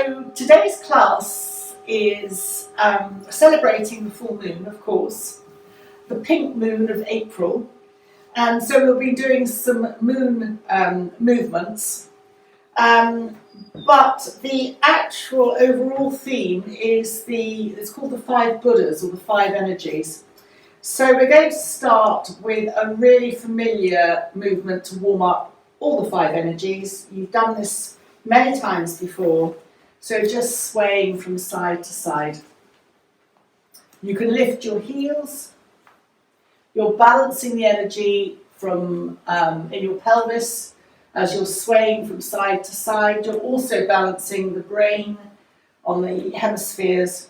So today's class is celebrating the full moon, of course, the pink moon of April. And so we'll be doing some moon movements. But the actual overall theme is it's called the five Buddhas, or the five energies. So we're going to start with a really familiar movement to warm up all the five energies. You've done this many times before, so just swaying from side to side. You can lift your heels. You're balancing the energy from in your pelvis as you're swaying from side to side. You're also balancing the brain on the hemispheres.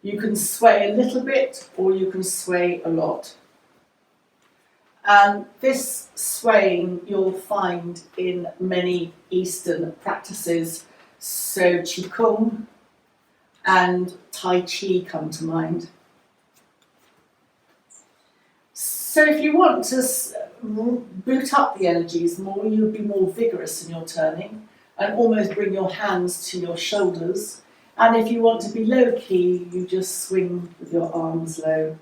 You can sway a little bit or you can sway a lot. And this swaying you'll find in many Eastern practices. So Qigong and Tai Chi come to mind. So if you want to boot up the energies more, you'll be more vigorous in your turning and almost bring your hands to your shoulders. And if you want to be low key, you just swing with your arms low.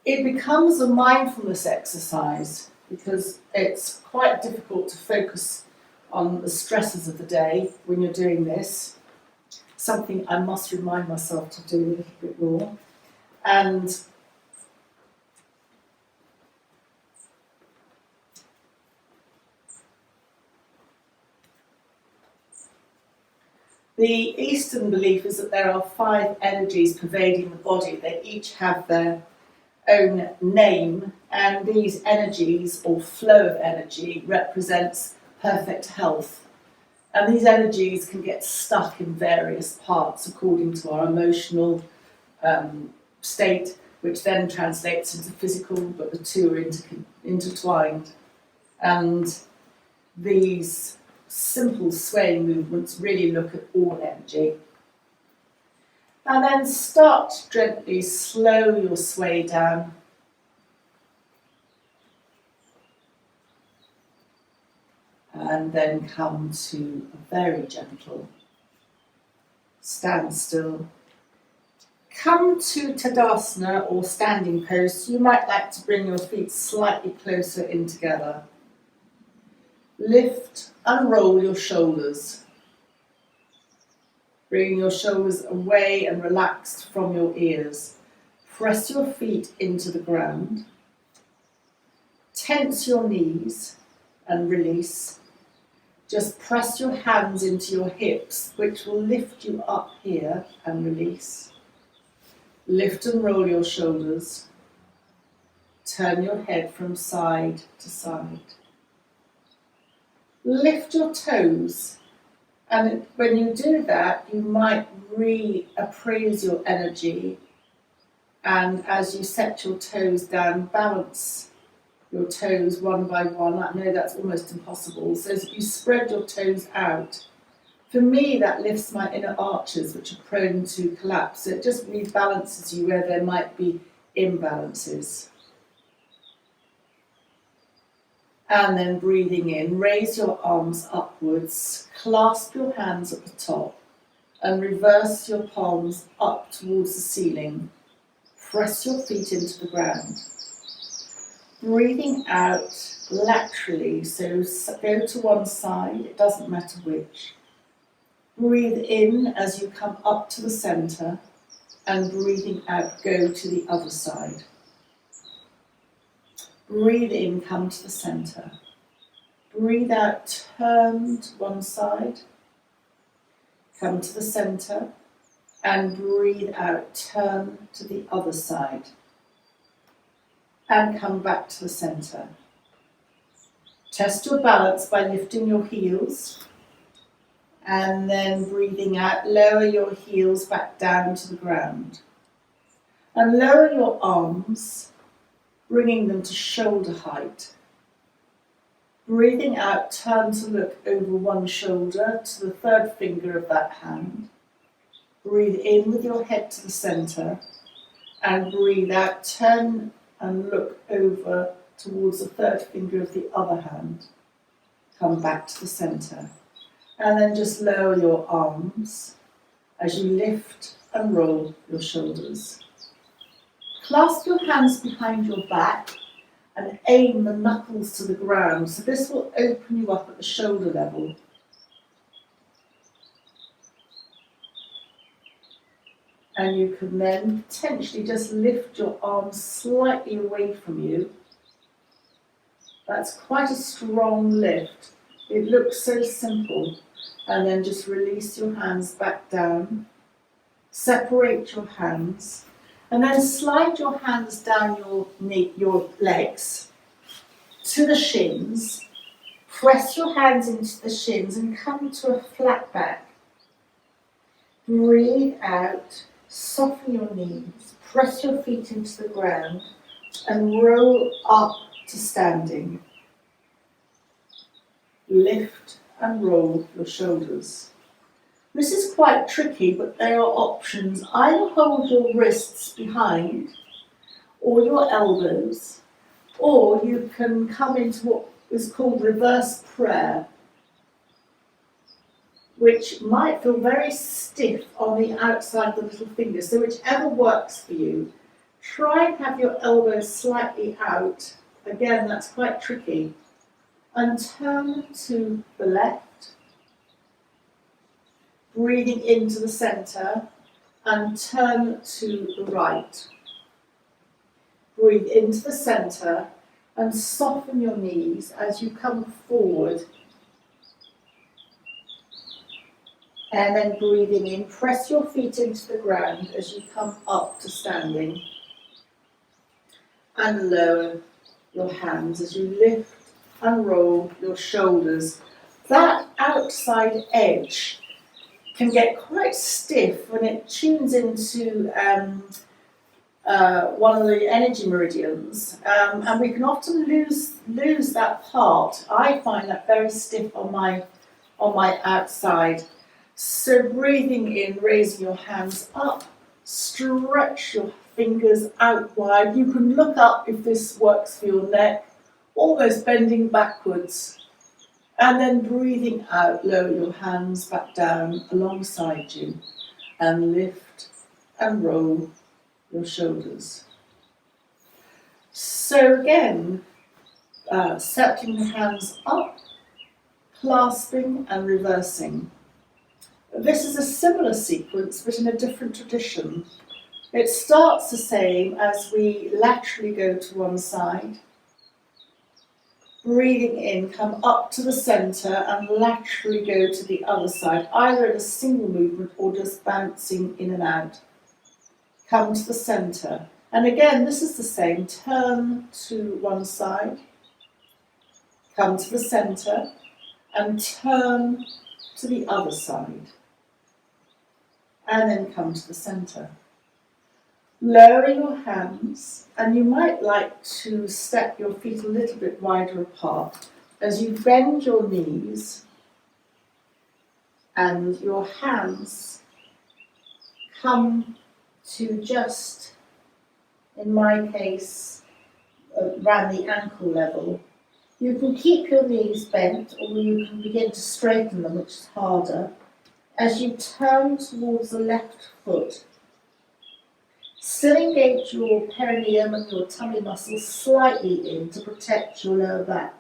It becomes a mindfulness exercise because it's quite difficult to focus on the stresses of the day when you're doing this. Something I must remind myself to do a little bit more. And the Eastern belief is that there are five energies pervading the body. They each have their own name, and these energies, or flow of energy, represents perfect health. And these energies can get stuck in various parts according to our emotional state, which then translates into physical, but the two are intertwined. And these simple swaying movements really look at all energy. And then start to gently slow your sway down. And then come to a very gentle standstill. Come to Tadasana, or standing pose. You might like to bring your feet slightly closer in together. Lift and roll your shoulders. Bring your shoulders away and relaxed from your ears. Press your feet into the ground. Tense your knees and release. Just press your hands into your hips, which will lift you up here, and release. Lift and roll your shoulders. Turn your head from side to side. Lift your toes. And when you do that, you might reappraise your energy. And as you set your toes down, balance your toes one by one. I know that's almost impossible. So as you spread your toes out, for me, that lifts my inner arches, which are prone to collapse. So it just rebalances you where there might be imbalances. And then breathing in, raise your arms upwards, clasp your hands at the top, and reverse your palms up towards the ceiling. Press your feet into the ground. Breathing out laterally, so go to one side, it doesn't matter which. Breathe in as you come up to the centre, and breathing out, go to the other side. Breathe in, come to the centre. Breathe out, turn to one side. Come to the centre. And breathe out, turn to the other side. And come back to the centre. Test your balance by lifting your heels. And then breathing out, lower your heels back down to the ground. And lower your arms, bringing them to shoulder height. Breathing out, turn to look over one shoulder to the third finger of that hand. Breathe in with your head to the centre, and breathe out, turn and look over towards the third finger of the other hand. come back to the centre. And then just lower your arms as you lift and roll your shoulders. Clasp your hands behind your back and aim the knuckles to the ground. So this will open you up at the shoulder level. And you can then potentially just lift your arms slightly away from you. That's quite a strong lift. It looks so simple. And then just release your hands back down. Separate your hands. And then slide your hands down your legs to the shins. Press your hands into the shins and come to a flat back. Breathe out. Soften your knees, press your feet into the ground and roll up to standing. Lift and roll your shoulders. This is quite tricky, but there are options. Either hold your wrists behind or your elbows, or you can come into what is called reverse prayer, which might feel very stiff on the outside of the little fingers. So whichever works for you. Try and have your elbows slightly out. Again, that's quite tricky. And turn to the left. Breathing into the centre. And turn to the right. Breathe into the centre and soften your knees as you come forward. And then breathing in, press your feet into the ground as you come up to standing. And lower your hands as you lift and roll your shoulders. That outside edge can get quite stiff when it tunes into one of the energy meridians. And we can often lose that part. I find that very stiff on my outside. So breathing in, raising your hands up, stretch your fingers out wide. You can look up if this works for your neck, almost bending backwards. And then breathing out, lower your hands back down alongside you and lift and roll your shoulders. So again, setting the hands up, clasping and reversing. This is a similar sequence, but in a different tradition. It starts the same as we laterally go to one side. Breathing in, come up to the centre and laterally go to the other side, either in a single movement or just bouncing in and out. Come to the centre. And again, this is the same. Turn to one side. Come to the centre and turn to the other side. And then come to the centre. Lower your hands, and you might like to step your feet a little bit wider apart as you bend your knees and your hands come to just, in my case, around the ankle level. You can keep your knees bent, or you can begin to straighten them, which is harder, as you turn towards the left foot. Still engage your perineum and your tummy muscles slightly in to protect your lower back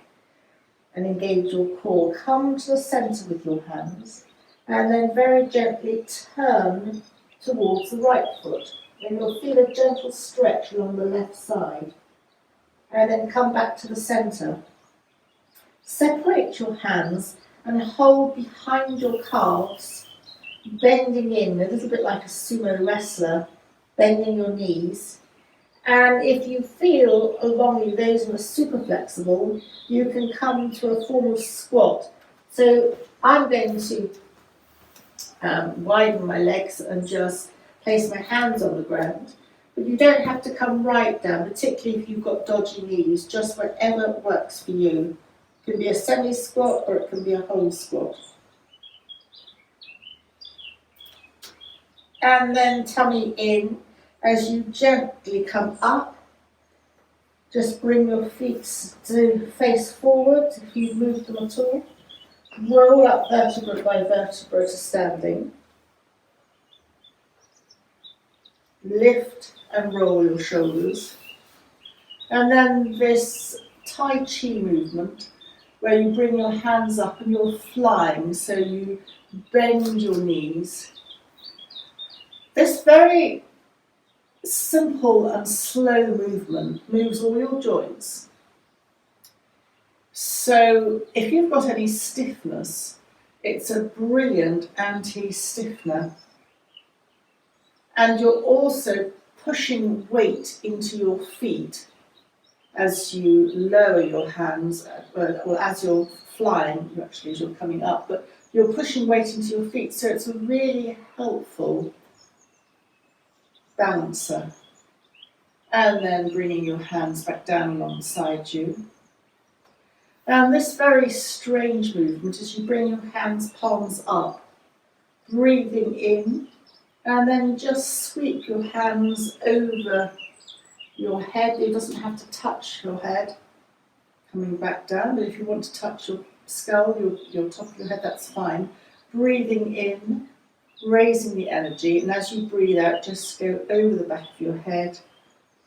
and engage your core. Come to the centre with your hands and then very gently turn towards the right foot. And you'll feel a gentle stretch along the left side. And then come back to the centre. Separate your hands and hold behind your calves, bending in a little bit like a sumo wrestler, bending your knees. And if you feel along you, those who are super flexible, you can come to a formal squat. So I'm going to widen my legs and just place my hands on the ground. But you don't have to come right down, particularly if you've got dodgy knees, just whatever works for you. It can be a semi-squat or it can be a whole squat. And then tummy in as you gently come up Just bring your feet to face forward if you've moved them at all. Roll up vertebra by vertebra to standing. Lift and roll your shoulders. And then this Tai Chi movement where you bring your hands up and you're flying, so you bend your knees. This very simple and slow movement moves all your joints. So if you've got any stiffness, it's a brilliant anti-stiffener. And you're also pushing weight into your feet as you lower your hands, well, as you're flying, actually as you're coming up, but you're pushing weight into your feet, so it's a really helpful balancer. And then bringing your hands back down alongside you. And this very strange movement as you bring your hands palms up, breathing in, and then just sweep your hands over your head. It doesn't have to touch your head, coming back down, but if you want to touch your skull, your top of your head, that's fine. Breathing in, raising the energy, and as you breathe out, just go over the back of your head,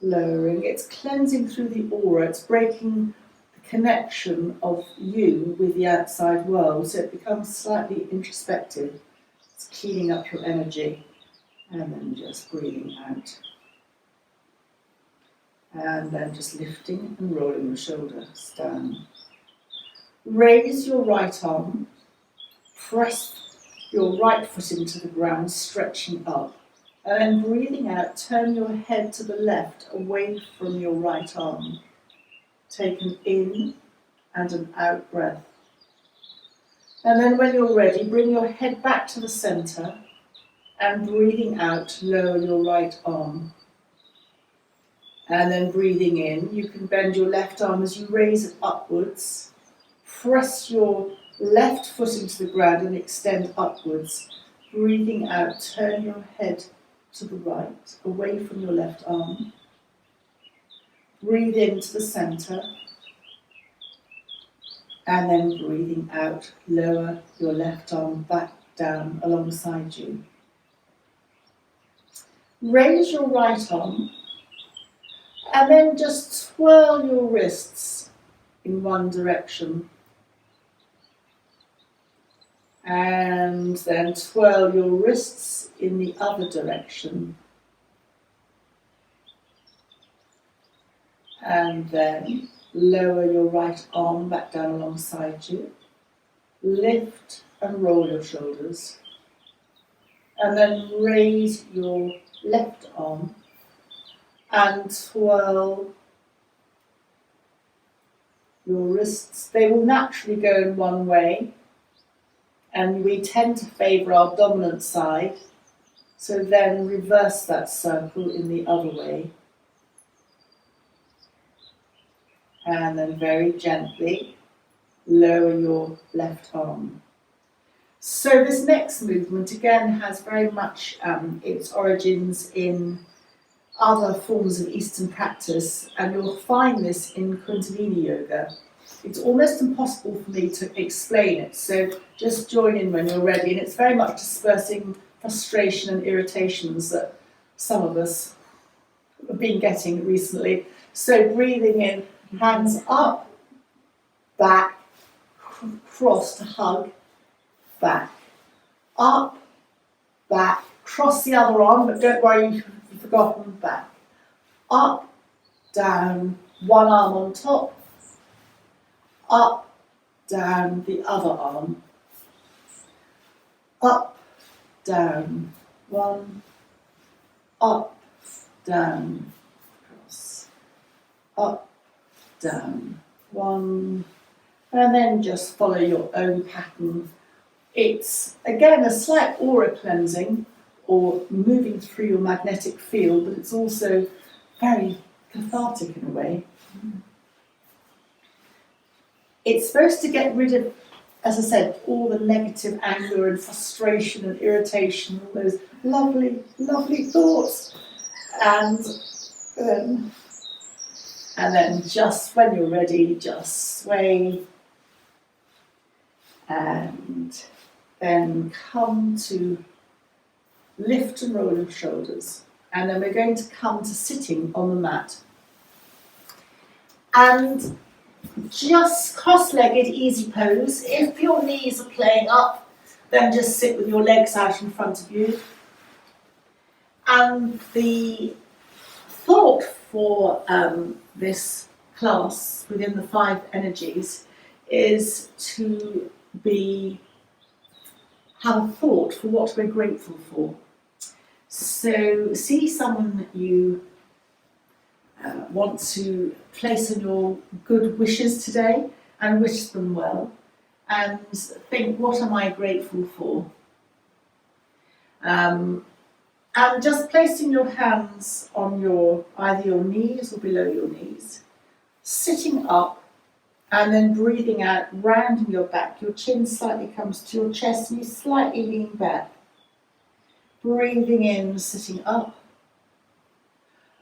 lowering. It's cleansing through the aura, it's breaking the connection of you with the outside world, so it becomes slightly introspective. It's cleaning up your energy, and then just breathing out. And then just lifting and rolling your shoulders down. Raise your right arm, press your right foot into the ground, stretching up. And then breathing out, turn your head to the left, away from your right arm. Take an in and an out breath. And then when you're ready, bring your head back to the centre, and breathing out, lower your right arm. And then breathing in, you can bend your left arm as you raise it upwards. Press your left foot into the ground and extend upwards. Breathing out, turn your head to the right, away from your left arm. Breathe into the centre. And then breathing out, lower your left arm back down alongside you. Raise your right arm. And then just twirl your wrists in one direction. And then twirl your wrists in the other direction. And then lower your right arm back down alongside you. Lift and roll your shoulders. And then raise your left arm and twirl your wrists. They will naturally go in one way, and we tend to favour our dominant side, so then reverse that circle in the other way. And then very gently lower your left arm. So this next movement again has very much its origins in other forms of Eastern practice, and you'll find this in Kundalini Yoga. It's almost impossible for me to explain it, so just join in when you're ready, and it's very much dispersing frustration and irritations that some of us have been getting recently. So breathing in, hands up, back, cross to hug, back, up, back, cross the other arm, but don't worry, you've forgotten, back, up, down, one arm on top, up, down, the other arm, up, down, one, up, down, cross, up, down, one, and then just follow your own pattern. It's, again, a slight aura cleansing or moving through your magnetic field, but it's also very cathartic in a way. It's supposed to get rid of, as I said, all the negative anger and frustration and irritation, all those lovely, lovely thoughts. And And then just when you're ready, just sway. And then come to lift and roll your shoulders. And then we're going to come to sitting on the mat. And just cross-legged, easy pose. If your knees are playing up, then just sit with your legs out in front of you. And the thought for this class within the 5 energies is to have a thought for what we're grateful for. So see someone that you want to place in your good wishes today and wish them well, and think, what am I grateful for? And just placing your hands on either your knees or below your knees, sitting up, and then breathing out, rounding your back. Your chin slightly comes to your chest and you slightly lean back. Breathing in, sitting up,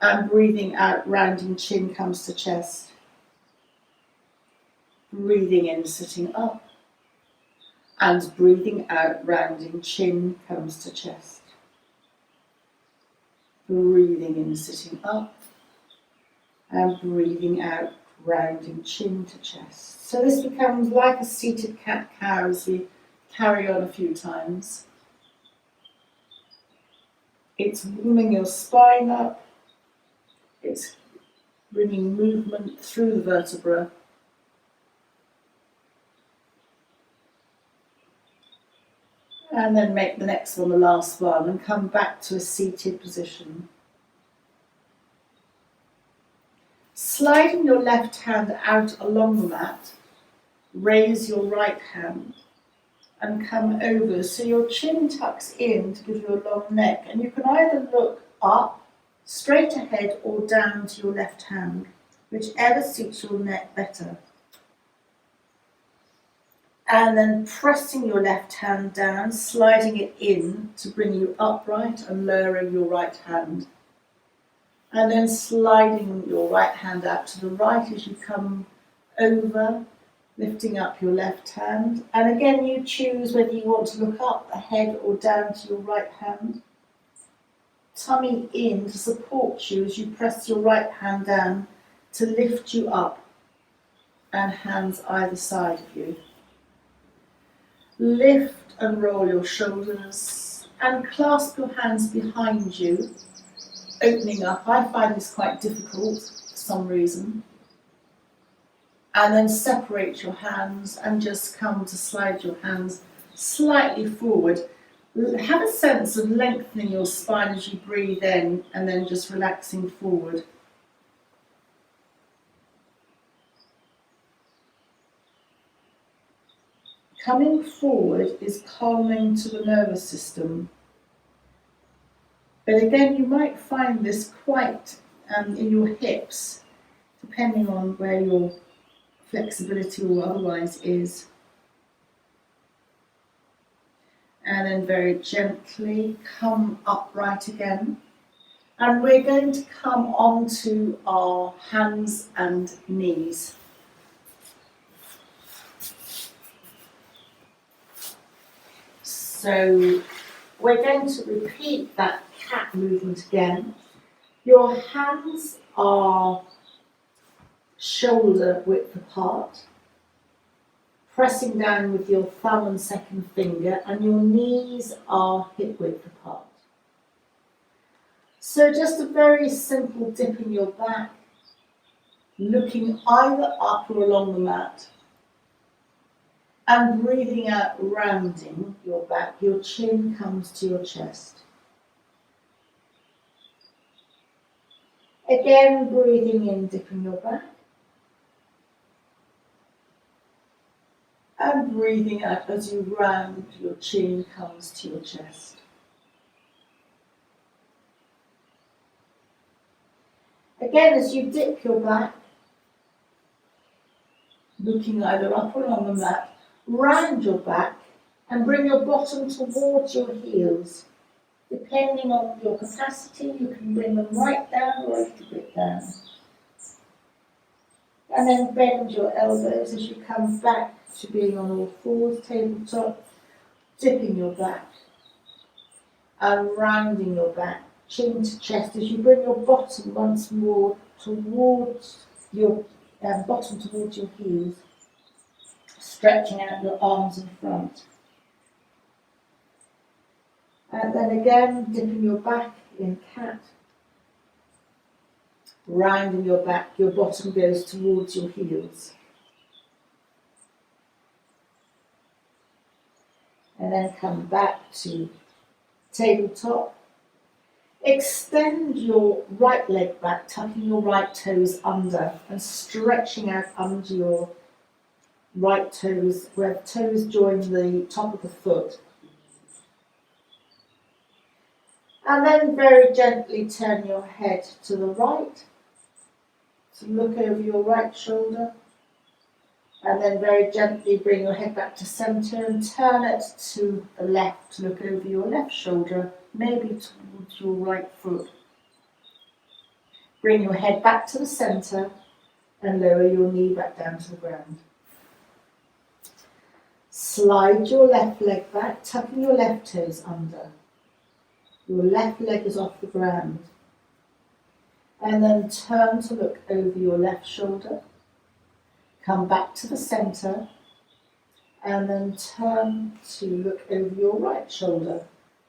and breathing out, rounding chin comes to chest. Breathing in, sitting up, and breathing out, rounding chin comes to chest. Breathing in, sitting up, and breathing out, rounding chin to chest. So this becomes like a seated cat-cow as we carry on a few times. It's warming your spine up, it's bringing movement through the vertebra. And then make the next one the last one and come back to a seated position. Sliding your left hand out along the mat, raise your right hand and come over so your chin tucks in to give you a long neck, and you can either look up, straight ahead, or down to your left hand, whichever suits your neck better. And then pressing your left hand down, sliding it in to bring you upright and lowering your right hand. And then sliding your right hand out to the right as you come over, lifting up your left hand. And again, you choose whether you want to look up, ahead, or down to your right hand. Tummy in to support you as you press your right hand down to lift you up, and hands either side of you. Lift and roll your shoulders and clasp your hands behind you, opening up. I find this quite difficult for some reason. And then separate your hands and just come to slide your hands slightly forward. Have a sense of lengthening your spine as you breathe in and then just relaxing forward. Coming forward is calming to the nervous system. But again, you might find this quite in your hips, depending on where your flexibility or otherwise is. And then very gently come upright again. And we're going to come onto our hands and knees. So we're going to repeat that cat movement again. Your hands are shoulder width apart, pressing down with your thumb and second finger, and your knees are hip width apart. So just a very simple dip in your back, looking either up or along the mat, and breathing out, rounding your back. Your chin comes to your chest. Again, breathing in, dipping your back. And breathing out as you round, your chin comes to your chest. Again, as you dip your back, looking either up or along the mat, round your back and bring your bottom towards your heels. Depending on your capacity, you can bring them right down or a little bit down. And then bend your elbows as you come back to being on all fours, tabletop, dipping your back, unrounding your back, chin to chest as you bring your bottom once more towards your bottom towards your heels, stretching out your arms in front. And then again, dipping your back in cat, rounding your back, your bottom goes towards your heels. And then come back to tabletop. Extend your right leg back, tucking your right toes under and stretching out under your right toes, where the toes join the top of the foot. And then very gently turn your head to the right, to look over your right shoulder. And then very gently bring your head back to centre and turn it to the left to look over your left shoulder, maybe towards your right foot. Bring your head back to the centre and lower your knee back down to the ground. Slide your left leg back, tucking your left toes under. Your left leg is off the ground. And then turn to look over your left shoulder. Come back to the centre and then turn to look over your right shoulder.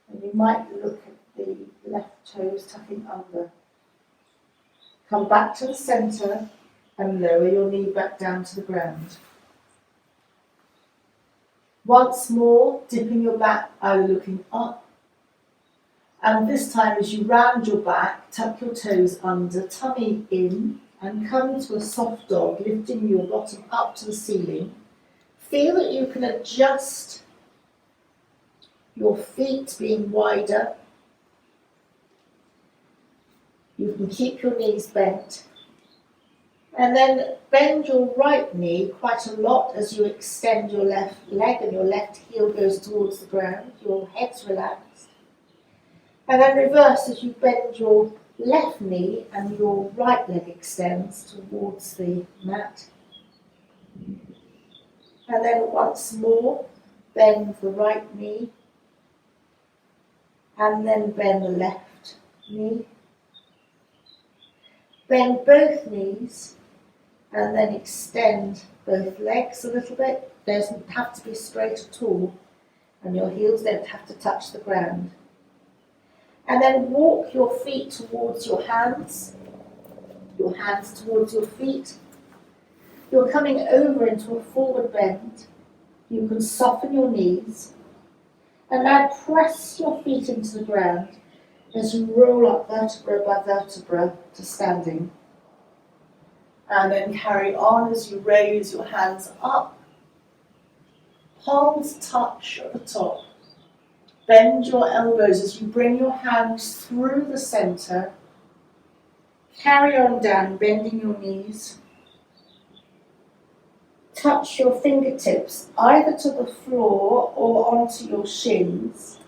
And you might look at the left toes tucking under. Come back to the centre and lower your knee back down to the ground. Once more, dipping your back, either looking up. And this time as you round your back, tuck your toes under, tummy in, and come to a soft dog, lifting your bottom up to the ceiling. Feel that you can adjust your feet being wider. You can keep your knees bent. And then bend your right knee quite a lot as you extend your left leg and your left heel goes towards the ground. Your head's relaxed. And then reverse as you bend your left knee and your right leg extends towards the mat. And then once more, bend the right knee and then bend the left knee. Bend both knees and then extend both legs a little bit. Doesn't have to be straight at all, and your heels don't have to touch the ground. And then walk your feet towards your hands towards your feet. You're coming over into a forward bend. You can soften your knees. And now press your feet into the ground as you roll up vertebra by vertebra to standing. And then carry on as you raise your hands up. Palms touch at the top. Bend your elbows as you bring your hands through the centre. Carry on down, bending your knees. Touch your fingertips either to the floor or onto your shins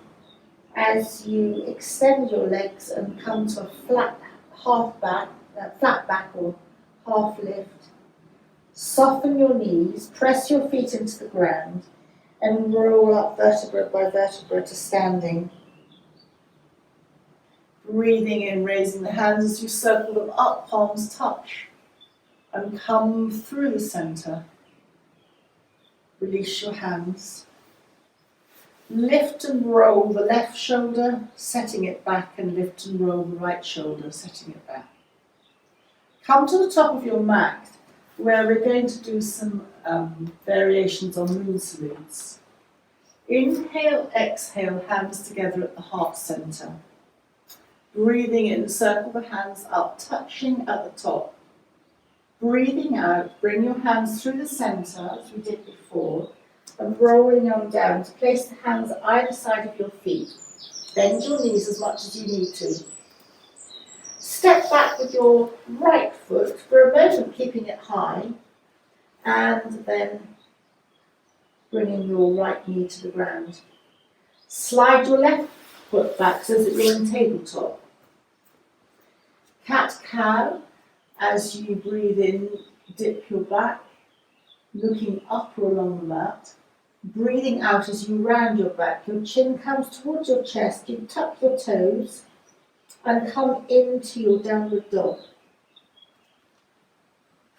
as you extend your legs and come to a flat back or half lift. Soften your knees, press your feet into the ground and roll up vertebra by vertebra to standing. Breathing in, raising the hands as you circle them up, palms touch, and come through the centre. Release your hands. Lift and roll the left shoulder, setting it back, and lift and roll the right shoulder, setting it back. Come to the top of your mat, where we're going to do some variations on moon salutes. Inhale, exhale, hands together at the heart centre. Breathing in, circle the hands up, touching at the top. Breathing out, bring your hands through the centre, as we did before, and rolling on down to place the hands either side of your feet. Bend your knees as much as you need to. Step back with your right foot for a moment, keeping it high, and then bringing your right knee to the ground. Slide your left foot back so that you're in tabletop. Cat-cow, as you breathe in, dip your back, looking up or along the mat. Breathing out as you round your back. Your chin comes towards your chest. You tuck your toes and come into your downward dog.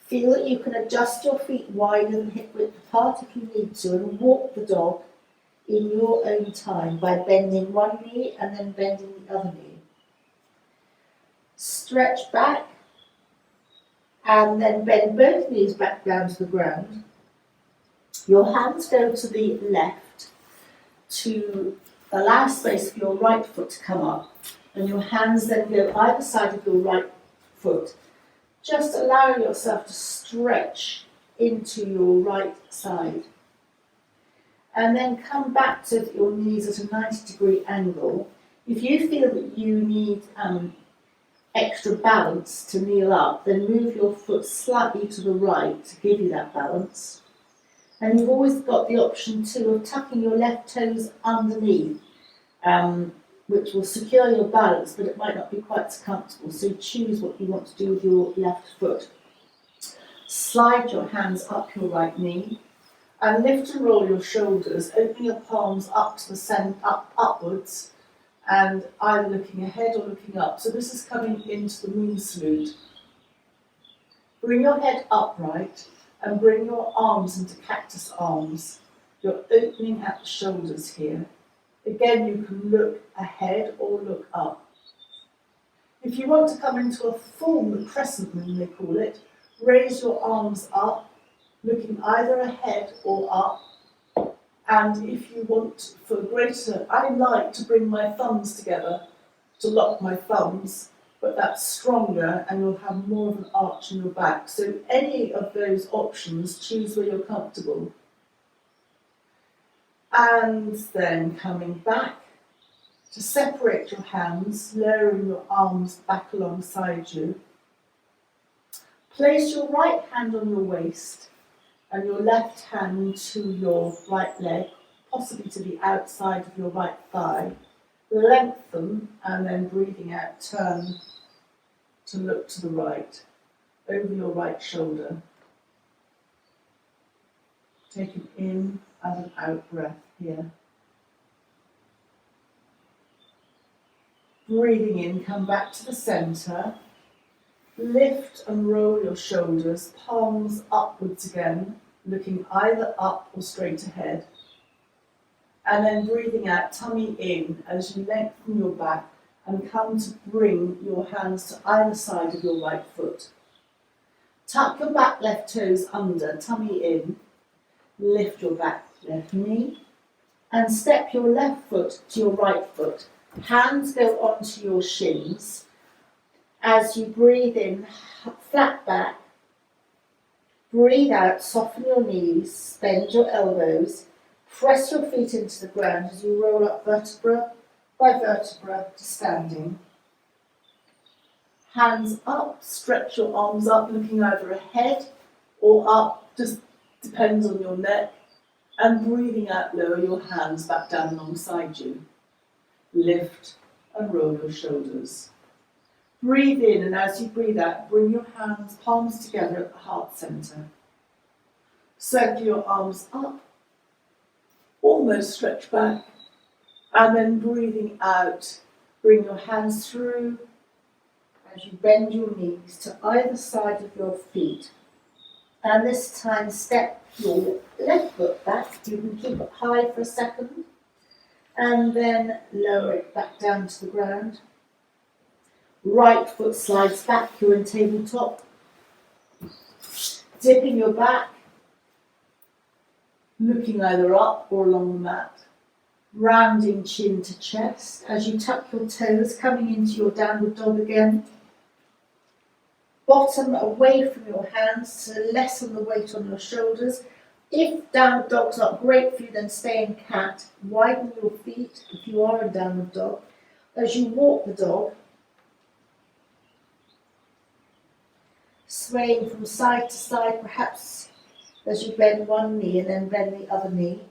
Feel that you can adjust your feet wider than hip width apart if you need to, and walk the dog in your own time by bending one knee and then bending the other knee. Stretch back and then bend both knees back down to the ground. Your hands go to the left to allow space for your right foot to come up, and your hands then go either side of your right foot, just allowing yourself to stretch into your right side. And then come back so that your knees at a 90-degree angle. If you feel that you need extra balance to kneel up, then move your foot slightly to the right to give you that balance. And you've always got the option too of tucking your left toes underneath, which will secure your balance, but it might not be quite so comfortable. So choose what you want to do with your left foot. Slide your hands up your right knee and lift and roll your shoulders, opening your palms up to the center, upwards, and either looking ahead or looking up. So this is coming into the moon salute. Bring your head upright and bring your arms into cactus arms. You're opening at the shoulders here. Again, you can look ahead or look up. If you want to come into a full, the Crescent Moon they call it, raise your arms up, looking either ahead or up. And if you want for greater, I like to bring my thumbs together to lock my thumbs, but that's stronger and you'll have more of an arch in your back. So any of those options, choose where you're comfortable. And then coming back to separate your hands, lowering your arms back alongside you. Place your right hand on your waist and your left hand to your right leg, possibly to the outside of your right thigh. Lengthen and then breathing out, turn to look to the right, over your right shoulder. Take an in and an out breath here. Breathing in, come back to the center. Lift and roll your shoulders, palms upwards again, looking either up or straight ahead. And then breathing out, tummy in as you lengthen your back and come to bring your hands to either side of your right foot. Tuck your back left toes under, tummy in. Lift your back left knee and step your left foot to your right foot. Hands go onto your shins. As you breathe in, flat back. Breathe out, soften your knees, bend your elbows. Press your feet into the ground as you roll up vertebra by vertebra to standing. Hands up, stretch your arms up, looking either ahead or up, just depends on your neck. And breathing out, lower your hands back down alongside you. Lift and roll your shoulders. Breathe in, and as you breathe out, bring your hands, palms together at the heart center. Circle your arms up, almost stretch back, and then breathing out, bring your hands through as you bend your knees to either side of your feet. And this time step your left foot back. You can keep it high for a second and then lower it back down to the ground. Right foot slides back, you're in tabletop. Dipping your back, looking either up or along the mat. Rounding chin to chest as you tuck your toes, coming into your downward dog again. Bottom away from your hands to lessen the weight on your shoulders. If downward dog's not great for you, then stay in cat. Widen your feet if you are in downward dog. As you walk the dog, swaying from side to side, perhaps as you bend one knee and then bend the other knee.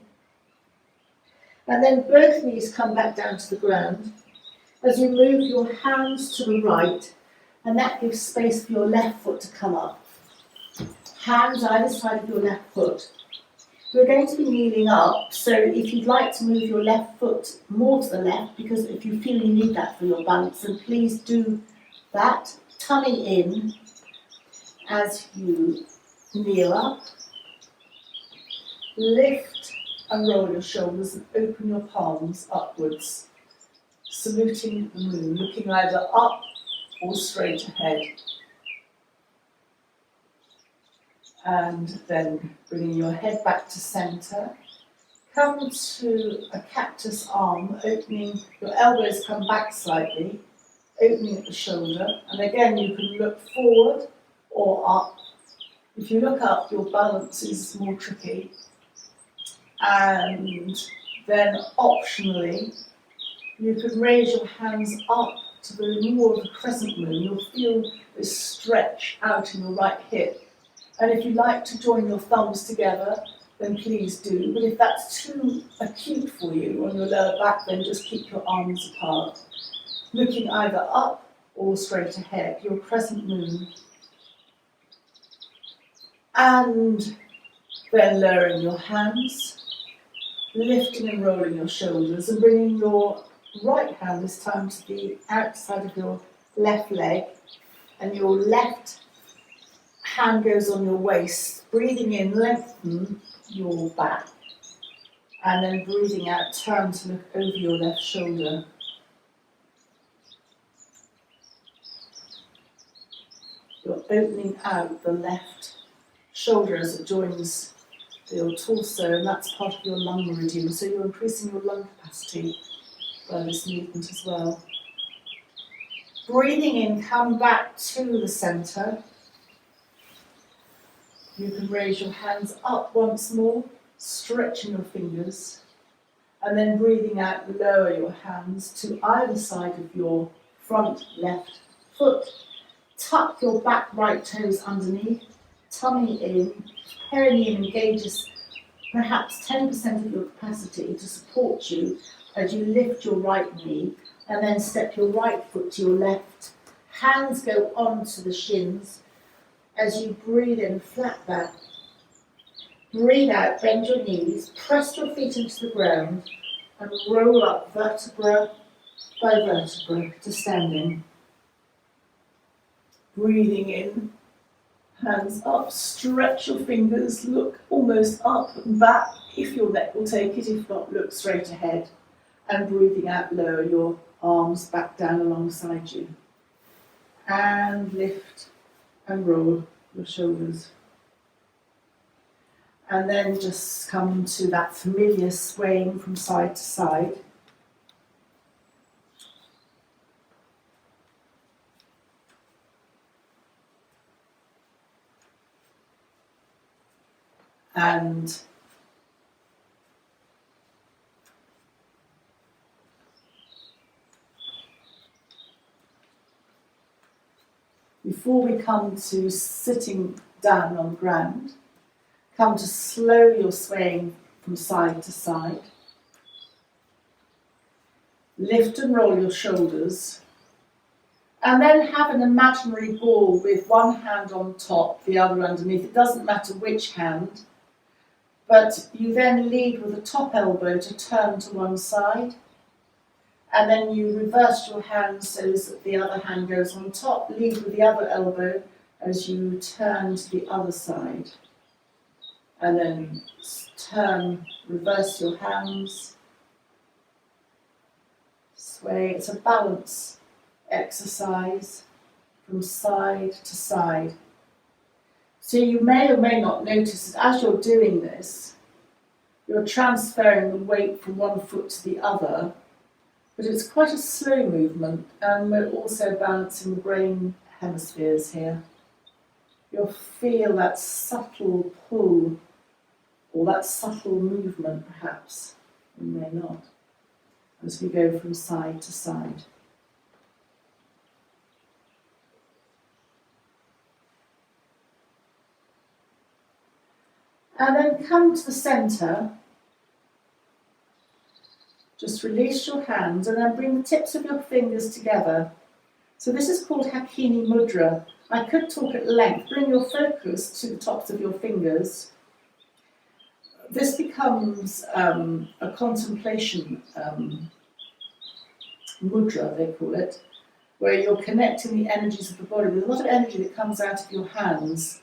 And then both knees come back down to the ground as you move your hands to the right, and that gives space for your left foot to come up. Hands either side of your left foot. We're going to be kneeling up, so if you'd like to move your left foot more to the left, because if you feel you need that for your balance, then please do that. Tummy in as you kneel up. Lift and roll your shoulders and open your palms upwards, saluting the moon, looking either up or straight ahead. And then bringing your head back to centre. Come to a cactus arm, opening, your elbows come back slightly, opening at the shoulder. And again, you can look forward or up. If you look up, your balance is more tricky. And then optionally, you can raise your hands up to the more of the crescent moon. You'll feel this stretch out in your right hip. And if you like to join your thumbs together, then please do. But if that's too acute for you on your lower back, then just keep your arms apart. Looking either up or straight ahead, your crescent moon. And then lowering your hands, lifting and rolling your shoulders, and bringing your right hand this time to the outside of your left leg, and your left hand goes on your waist. Breathing in, lengthen your back, and then breathing out, turn to look over your left shoulder. You're opening out the left shoulder as it joins your torso, and that's part of your lung meridian, so you're increasing your lung capacity by this movement as well. Breathing in, come back to the centre. You can raise your hands up once more, stretching your fingers, and then breathing out, lower your hands to either side of your front left foot. Tuck your back right toes underneath, tummy in, perineum engages perhaps 10% of your capacity to support you as you lift your right knee, and then step your right foot to your left. Hands go onto the shins. As you breathe in, flat back. Breathe out, bend your knees, press your feet into the ground, and roll up vertebra by vertebra to standing. Breathing in, hands up, stretch your fingers, look almost up and back if your neck will take it, if not, look straight ahead. And breathing out, lower your arms back down alongside you. And lift and roll your shoulders. And then just come to that familiar swaying from side to side. And before we come to sitting down on the ground, come to slow your swaying from side to side. Lift and roll your shoulders. And then have an imaginary ball with one hand on top, the other underneath. It doesn't matter which hand. But you then lead with the top elbow to turn to one side. And then you reverse your hand so that the other hand goes on top. Lead with the other elbow as you turn to the other side. And then turn, reverse your hands. Sway. It's a balance exercise from side to side. So you may or may not notice that as you're doing this, you're transferring the weight from one foot to the other, but it's quite a slow movement, and we're also balancing the brain hemispheres here. You'll feel that subtle pull, or that subtle movement perhaps, you may not, as we go from side to side. And then come to the centre. Just release your hands and then bring the tips of your fingers together. So this is called Hakini Mudra, I could talk at length. Bring your focus to the tops of your fingers. This becomes a contemplation mudra, they call it, where you're connecting the energies of the body. There's a lot of energy that comes out of your hands,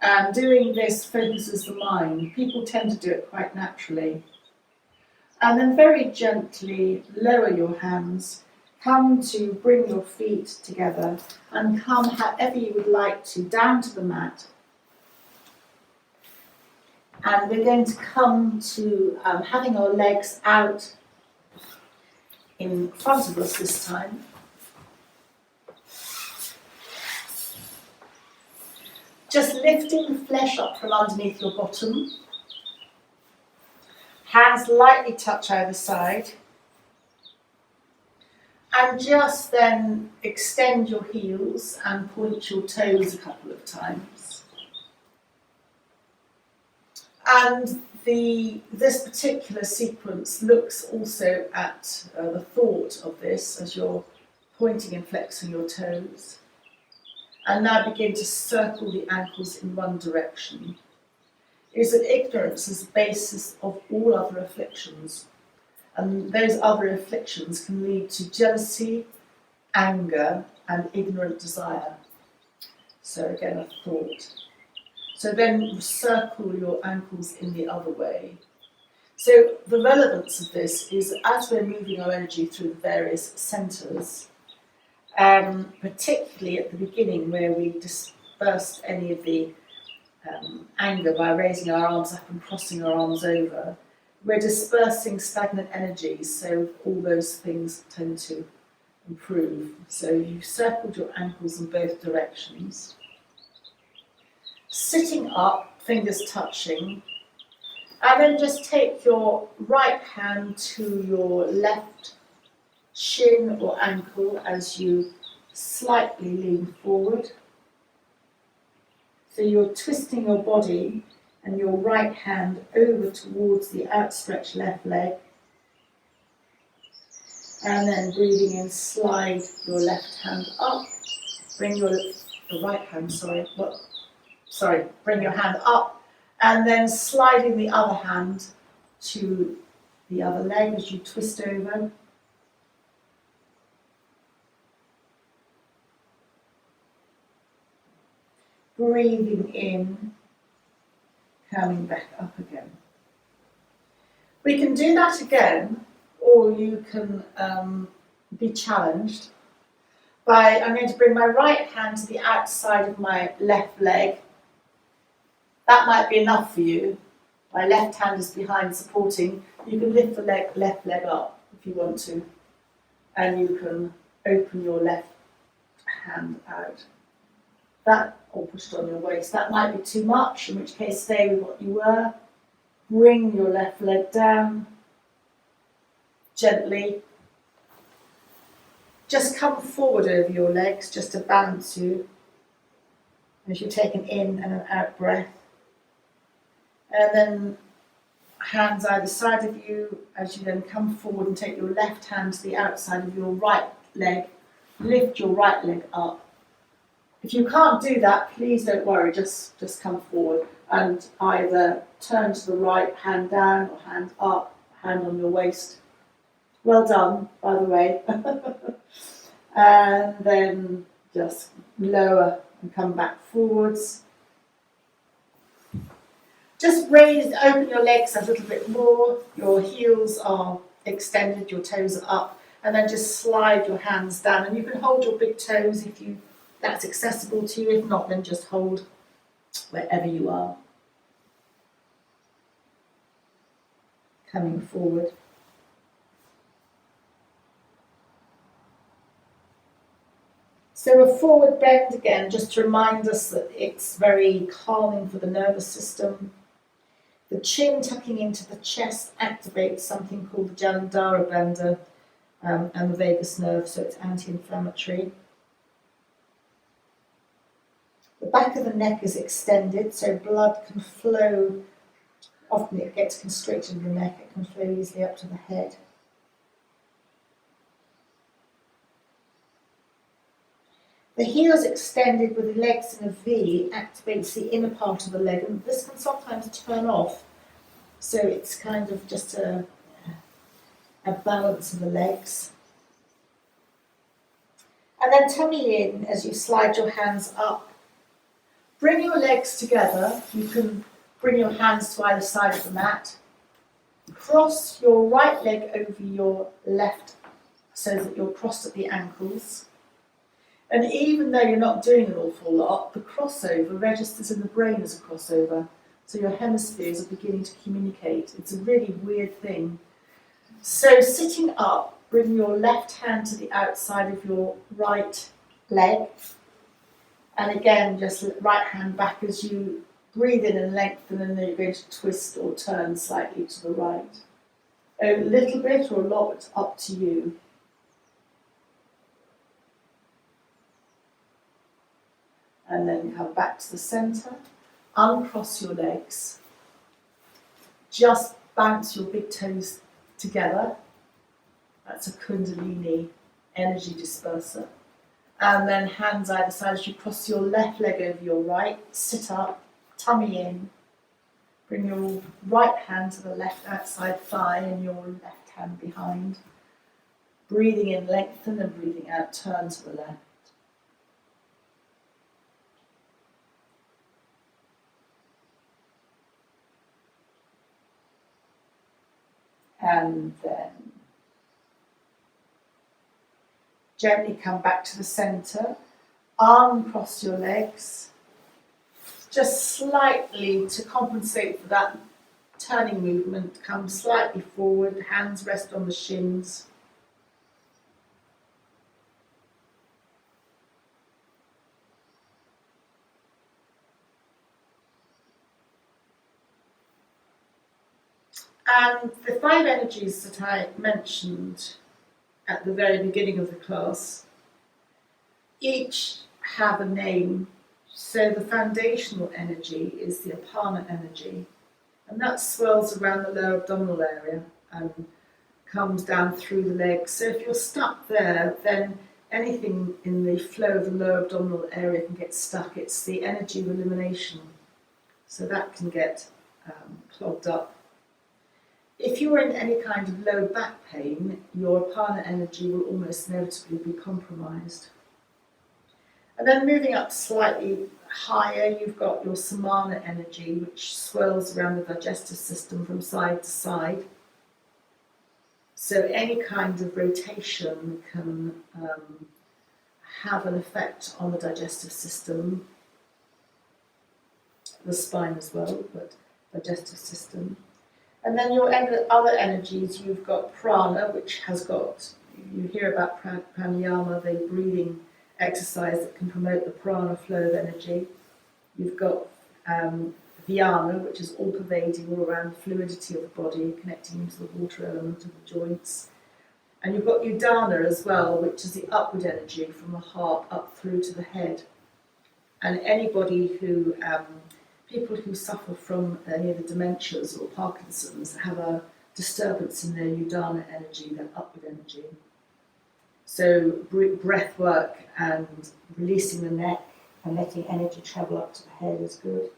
and doing this focuses the mind. People tend to do it quite naturally. And then very gently lower your hands, come to bring your feet together, and come however you would like to, down to the mat. And we're going to come to having our legs out in front of us this time. Just lifting the flesh up from underneath your bottom. Hands lightly touch either side. And just then extend your heels and point your toes a couple of times. And this particular sequence looks also at the thought of this as you're pointing and flexing your toes. And now begin to circle the ankles in one direction. It is that ignorance is the basis of all other afflictions. And those other afflictions can lead to jealousy, anger, and ignorant desire. So again, a thought. So then circle your ankles in the other way. So the relevance of this is as we're moving our energy through the various centres, particularly at the beginning where we dispersed any of the anger by raising our arms up and crossing our arms over, we're dispersing stagnant energies, so all those things tend to improve. So you've circled your ankles in both directions. Sitting up, fingers touching, and then just take your right hand to your left shin or ankle as you slightly lean forward. So you're twisting your body and your right hand over towards the outstretched left leg. And then breathing in, slide your left hand up. Bring your bring your hand up, and then sliding the other hand to the other leg as you twist over. Breathing in, coming back up again. We can do that again, or you can be challenged by, I'm going to bring my right hand to the outside of my left leg. That might be enough for you. My left hand is behind supporting. You can lift the left leg up if you want to, and you can open your left hand out. That, or put it on your waist. That might be too much, in which case stay with what you were. Bring your left leg down, gently. Just come forward over your legs, just to balance you as you take an in and an out breath. And then hands either side of you as you then come forward and take your left hand to the outside of your right leg. Lift your right leg up. If you can't do that, please don't worry, just come forward and either turn to the right, hand down or hand up, hand on your waist. Well done, by the way. And then just lower and come back forwards. Just open your legs a little bit more. Your heels are extended, your toes are up, and then just slide your hands down. And you can hold your big toes if that's accessible to you. If not, then just hold wherever you are. Coming forward. So a forward bend again, just to remind us that it's very calming for the nervous system. The chin tucking into the chest activates something called the Jalandhara bandha and the vagus nerve, so it's anti-inflammatory. The back of the neck is extended, so blood can flow. Often it gets constricted in the neck, it can flow easily up to the head. The heels extended with the legs in a V activates the inner part of the leg, and this can sometimes turn off, so it's kind of just a balance of the legs. And then tummy in as you slide your hands up. Bring your legs together. You can bring your hands to either side of the mat. Cross your right leg over your left so that you're crossed at the ankles. And even though you're not doing an awful lot, the crossover registers in the brain as a crossover. So your hemispheres are beginning to communicate. It's a really weird thing. So sitting up, bring your left hand to the outside of your right leg. And again, just right hand back as you breathe in and lengthen, and then you're going to twist or turn slightly to the right. A little bit or a lot, up to you. And then come back to the centre, uncross your legs, just bounce your big toes together. That's a Kundalini energy disperser. And then hands either side as you cross your left leg over your right, sit up, tummy in, bring your right hand to the left outside thigh and your left hand behind. Breathing in, lengthen, and breathing out, turn to the left. And then gently come back to the centre, uncross your legs, just slightly to compensate for that turning movement, come slightly forward, hands rest on the shins. And the 5 energies that I mentioned at the very beginning of the class, each have a name. So the foundational energy is the Aparna Energy, and that swirls around the lower abdominal area and comes down through the legs. So if you're stuck there, then anything in the flow of the lower abdominal area can get stuck. It's the energy of elimination, so that can get clogged up. If you're in any kind of low back pain, your Aparna energy will almost inevitably be compromised. And then moving up slightly higher, you've got your Samana energy, which swirls around the digestive system from side to side. So any kind of rotation can have an effect on the digestive system, the spine as well, but digestive system. And then your other energies, you've got prana, which has got, you hear about pranayama, the breathing exercise that can promote the prana flow of energy. You've got vyana, which is all pervading, all around the fluidity of the body, connecting into the water element of the joints. And you've got udana as well, which is the upward energy from the heart up through to the head. And anybody who people who suffer from any of the dementias or Parkinson's have a disturbance in their udana energy, their upward energy. So breath work and releasing the neck and letting energy travel up to the head is good.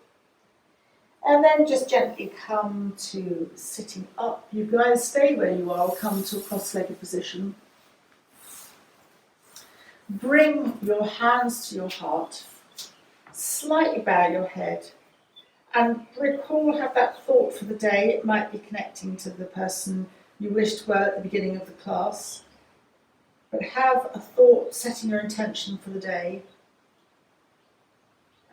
And then just gently come to sitting up. You can either stay where you are or come to a cross-legged position. Bring your hands to your heart, slightly bow your head, and recall, have that thought for the day. It might be connecting to the person you wished were at the beginning of the class. But have a thought setting your intention for the day.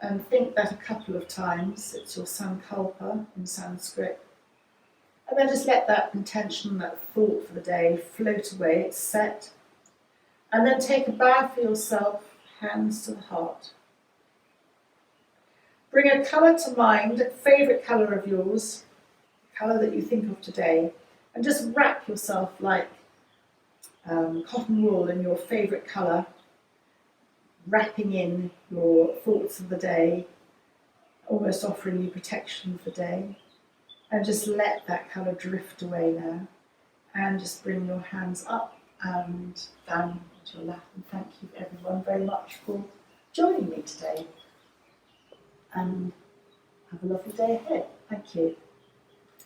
And think that a couple of times. It's your sankalpa in Sanskrit. And then just let that intention, that thought for the day float away. It's set. And then take a bow for yourself, hands to the heart. Bring a colour to mind, a favourite colour of yours, colour that you think of today, and just wrap yourself like cotton wool in your favourite colour, wrapping in your thoughts of the day, almost offering you protection for the day. And just let that colour drift away now. And just bring your hands up and down to your lap. And thank you everyone very much for joining me today, and have a lovely day ahead. Thank you.